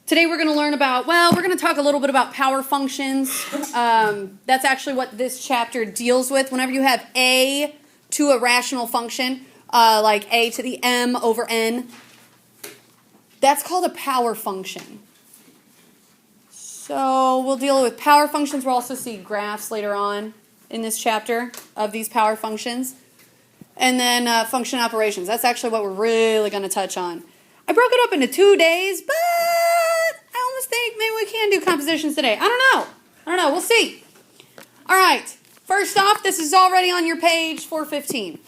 Today we're going to learn about, we're going to talk a little bit about power functions. That's actually what this chapter deals with. Whenever you have a to a rational function, like a to the m over n, that's called a power function. So we'll deal with power functions. We'll also see graphs later on in this chapter of these power functions. And then function operations. That's actually what we're really going to touch on. I broke it up into 2 days, but I almost think maybe we can do compositions today. I don't know. We'll see. All right. First off, this is already on your page 415.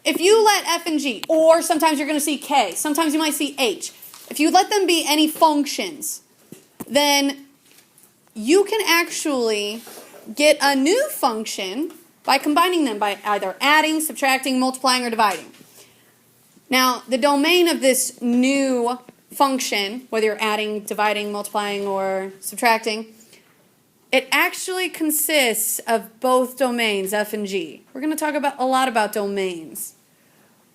If you let f and g, or sometimes you're going to see k, sometimes you might see h. If you let them be any functions, then you can actually get a new function by combining them, by either adding, subtracting, multiplying, or dividing. Now, the domain of this new function, whether you're adding, dividing, multiplying, or subtracting, it actually consists of both domains, f and g. We're going to talk a lot about domains.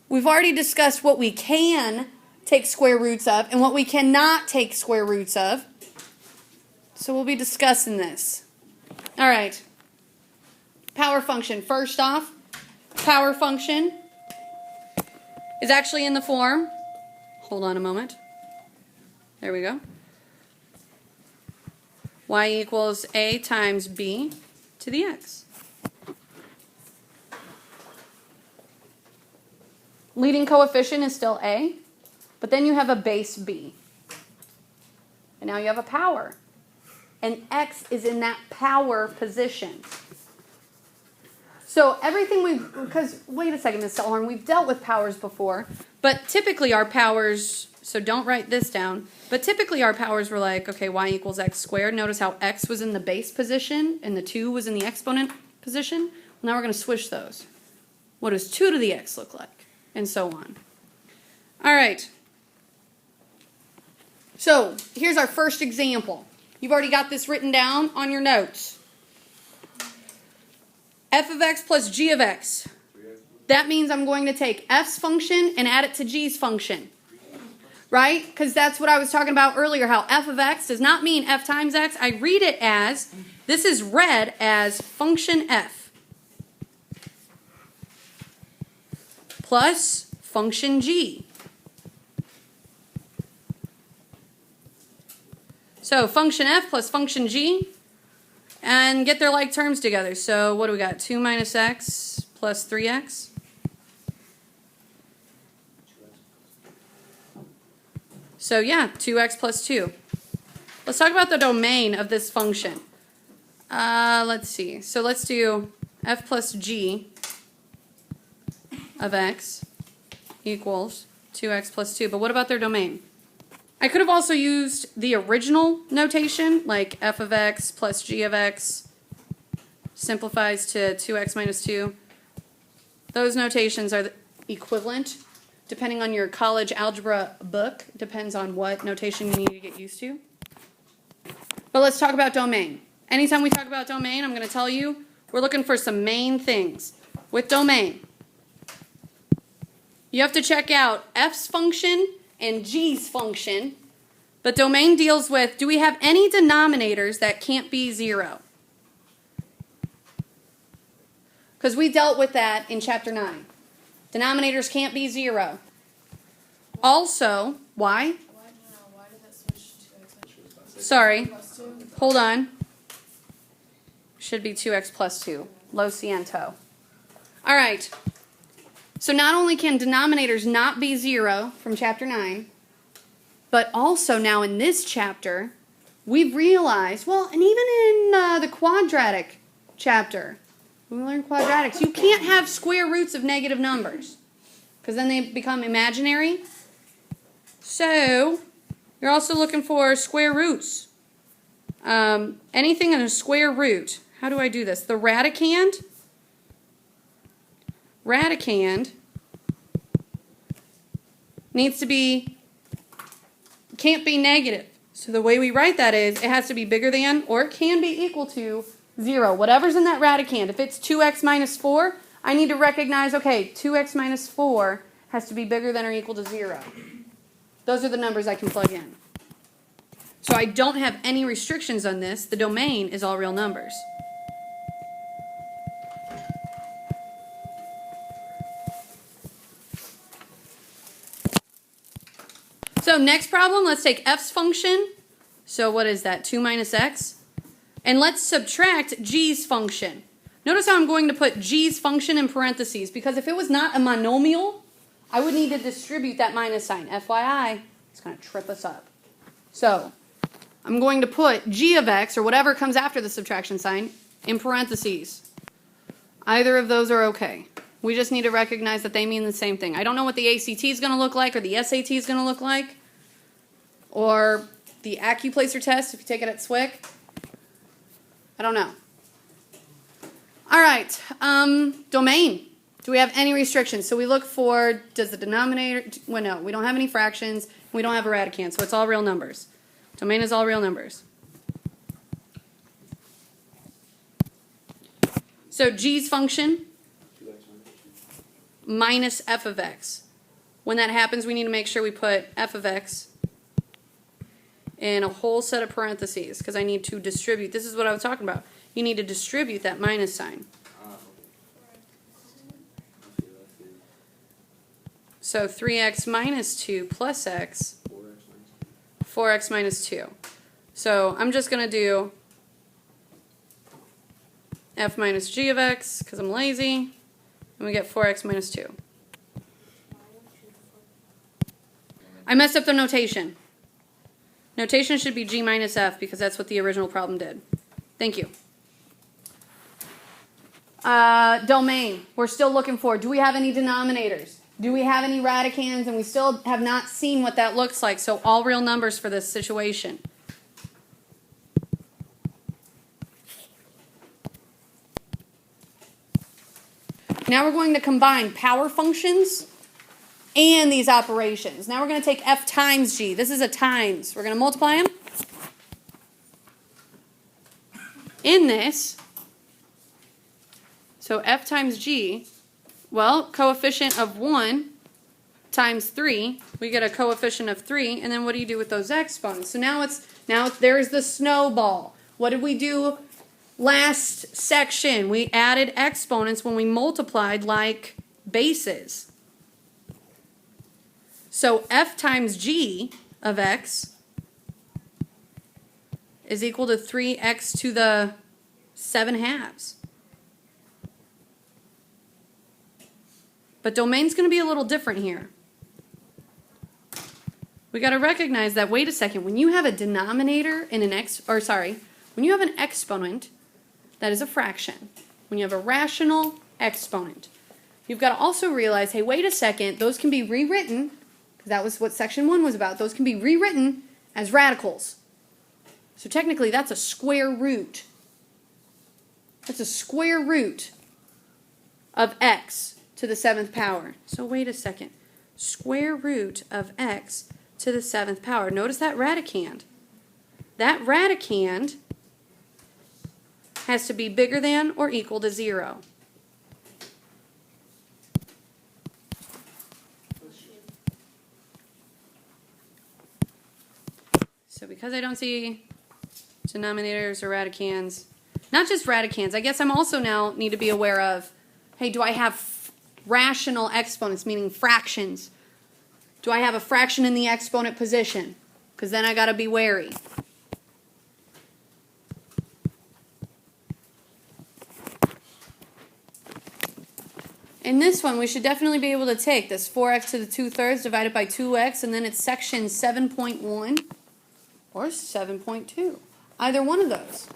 We've already discussed what we can take square roots of and what we cannot take square roots of. So we'll be discussing this. All right. Power function. First off, power function is actually in the form, hold on a moment, there we go, y equals a times b to the x. Leading coefficient is still a, but then you have a base b. And now you have a power. And x is in that power position. So everything because wait a second, Ms. Stellhorn, we've dealt with powers before, but typically our powers, so don't write this down, but typically our powers were like, okay, y equals x squared. Notice how x was in the base position and the 2 was in the exponent position. Well, now we're going to switch those. What does 2 to the x look like? And so on. All right. So here's our first example. You've already got this written down on your notes. F of x plus g of x. That means I'm going to take f's function and add it to g's function. Right? Because that's what I was talking about earlier, how f of x does not mean f times x. I read it as, this is read as function f plus function g. So function f plus function g, and get their like terms together. So what do we got? 2 minus x plus 3x. So yeah, 2x plus 2. Let's talk about the domain of this function. Let's see. So let's do f plus g of x equals 2x plus 2. But what about their domain? I could have also used the original notation, like f of x plus g of x simplifies to 2x minus 2. Those notations are equivalent, depending on your college algebra book. Depends on what notation you need to get used to. But let's talk about domain. Anytime we talk about domain, I'm going to tell you, we're looking for some main things. With domain, you have to check out f's function and g's function, but domain deals with, do we have any denominators that can't be 0? Because we dealt with that in chapter 9. Denominators can't be 0. Also, why? Why did that switch to x? Sorry, hold on. Should be 2x plus 2. Lo siento. All right. So not only can denominators not be 0 from chapter 9, but also now in this chapter, we've realized, well, and even in the quadratic chapter, when we learn quadratics, you can't have square roots of negative numbers because then they become imaginary. So you're also looking for square roots. Anything in a square root. How do I do this? The radicand needs to be, can't be negative. So the way we write that is, it has to be bigger than, or it can be equal to 0. Whatever's in that radicand. If it's 2x minus 4, I need to recognize, okay, 2x minus 4 has to be bigger than or equal to 0. Those are the numbers I can plug in. So I don't have any restrictions on this. The domain is all real numbers. So next problem, let's take f's function. So what is that? 2 minus x. And let's subtract g's function. Notice how I'm going to put g's function in parentheses, because if it was not a monomial, I would need to distribute that minus sign. FYI, it's going to trip us up. So I'm going to put g of x, or whatever comes after the subtraction sign, in parentheses. Either of those are okay. We just need to recognize that they mean the same thing. I don't know what the ACT is going to look like, or the SAT is going to look like, or the AccuPlacer test if you take it at SWIC. I don't know. All right, domain. Do we have any restrictions? So we look for, does the denominator, well, no, we don't have any fractions, we don't have a radicand, so it's all real numbers. Domain is all real numbers. So g's function, minus f of x. When that happens, we need to make sure we put f of x in a whole set of parentheses, because I need to distribute. This is what I was talking about. You need to distribute that minus sign. So 3x minus 2 plus x, 4x minus 2. So I'm just going to do f minus g of x, because I'm lazy, and we get 4x minus 2. I messed up the notation. Notation should be g minus f, because that's what the original problem did. Thank you. Domain. We're still looking for, do we have any denominators? Do we have any radicands? And we still have not seen what that looks like. So all real numbers for this situation. Now we're going to combine power functions and these operations. Now we're going to take f times g. This is a times. We're going to multiply them. In this, so f times g, well, coefficient of 1 times 3, we get a coefficient of 3, and then what do you do with those exponents? So now there's the snowball. What did we do last section? We added exponents when we multiplied like bases. So f times g of x is equal to 3x to the 7 halves. But domain's going to be a little different here. We got to recognize that, wait a second, when you have a denominator in an when you have an exponent, that is a fraction. When you have a rational exponent, you've got to also realize, hey, wait a second, those can be rewritten, because that was what section 1 was about, those can be rewritten as radicals. So technically that's a square root. That's a square root of x to the 7th power. So wait a second. Square root of x to the 7th power. Notice that radicand. That radicand has to be bigger than or equal to 0. So because I don't see denominators or radicands, not just radicands, I guess I'm also now need to be aware of, hey, do I have rational exponents, meaning fractions? Do I have a fraction in the exponent position? Because then I got to be wary. In this one, we should definitely be able to take this 4x to the 2/3 divided by 2x, and then it's section 7.1 or 7.2. Either one of those.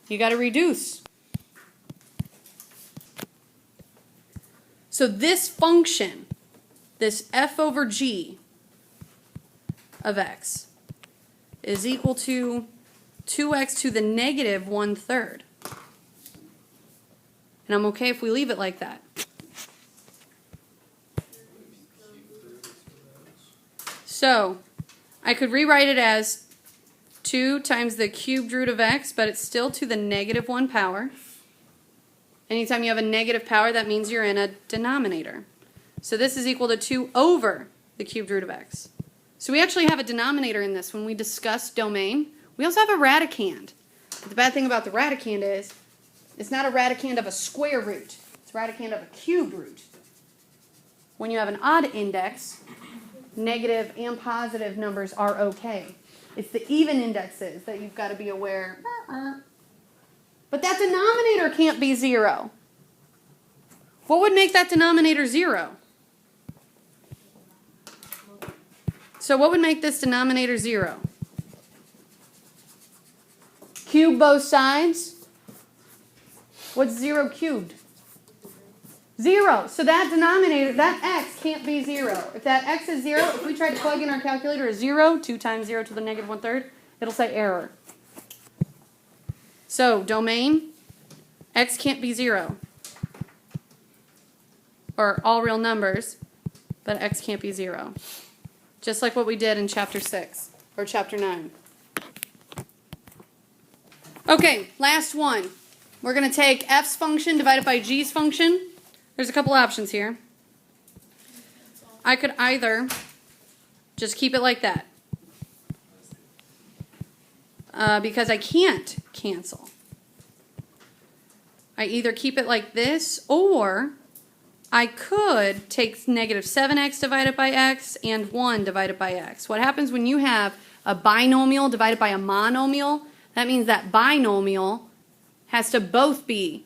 You got to reduce. So this function, this f over g of x, is equal to 2x to the negative 1/3. And I'm okay if we leave it like that. So I could rewrite it as 2 times the cubed root of x, but it's still to the negative 1 power. Anytime you have a negative power, that means you're in a denominator. So this is equal to 2 over the cubed root of x. So we actually have a denominator in this when we discuss domain. We also have a radicand. But the bad thing about the radicand is it's not a radicand of a square root. It's a radicand of a cube root. When you have an odd index, negative and positive numbers are okay. It's the even indexes that you've got to be aware. But that denominator can't be 0. What would make that denominator 0? So what would make this denominator 0? Cube both sides. What's 0 cubed? 0. So that denominator, that x can't be 0. If that x is 0, if we tried to plug in our calculator as 0, 2 times 0 to the negative 1/3, it'll say error. So domain, x can't be 0. Or all real numbers, but x can't be 0. Just like what we did in chapter 6, or chapter 9. Okay, last one. We're going to take f's function divided by g's function. There's a couple options here. I could either just keep it like that, because I can't cancel. I either keep it like this, or I could take negative 7x divided by x and 1 divided by x. What happens when you have a binomial divided by a monomial? That means that binomial has to both be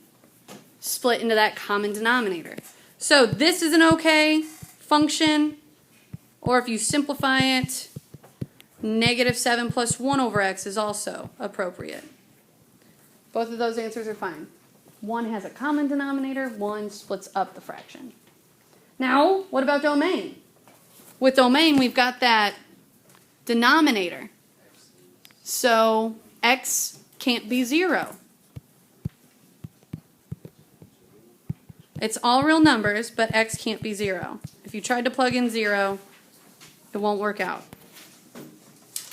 split into that common denominator. So this is an okay function, or if you simplify it, negative 7 plus 1 over x is also appropriate. Both of those answers are fine. One has a common denominator, one splits up the fraction. Now, what about domain? With domain, we've got that denominator. So x can't be 0. It's all real numbers, but x can't be 0. If you tried to plug in 0, it won't work out.